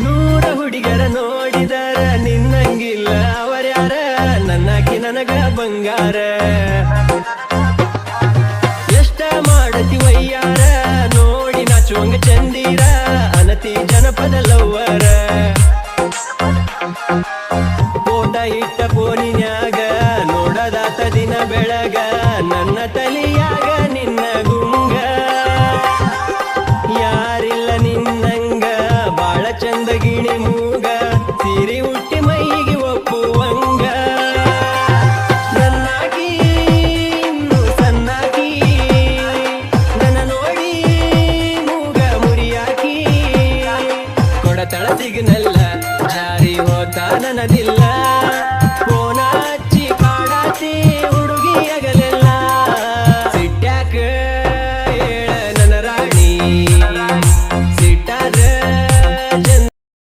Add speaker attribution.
Speaker 1: ನೂರ ಹುಡುಗರ ನೋಡಿದರ ನಿನ್ನಂಗಿಲ್ಲ ಅವರ್ಯಾರ ನನ್ನಾಕಿ ನನಗ ಬಂಗಾರ ಎಷ್ಟ ಮಾಡತಿ ವಯ್ಯಾರ ನೋಡಿ ನಾಚುವಂಗ ಚಂದೀರ ಅನತಿ ಜನಪದ ಲವ್ವರ ಫೋಟ ಇಟ್ಟ ಫೋನಿನ್ಯಾಗ ನೋಡದಾತ ದಿನ ಬೆಳಗ ನನ್ನ ತಲಿಯಾಗ ನಿನ್ನ ಗುಂಗ ಯಾರಿಲ್ಲ ನಿನ್ನಂಗ ಬಾಳ ಚಂದ ಗಿಣಿ ಮೂಗ ಸಿರಿ ಹುಟ್ಟಿ ಮೈಗೆ ಒಪ್ಪುವಂಗ ನನ್ನಾಗಿ ಇನ್ನು ಸನ್ನಾಗಿ ನನ್ನ ನೋಡಿ ಮೂಗ ಮುರಿಯಾಕಿ ಕೊಡತಳ ಸಿಗ್ನಲ್ಲ ಜಾರಿ ಹೋತ ನನದಿಲ್ಲ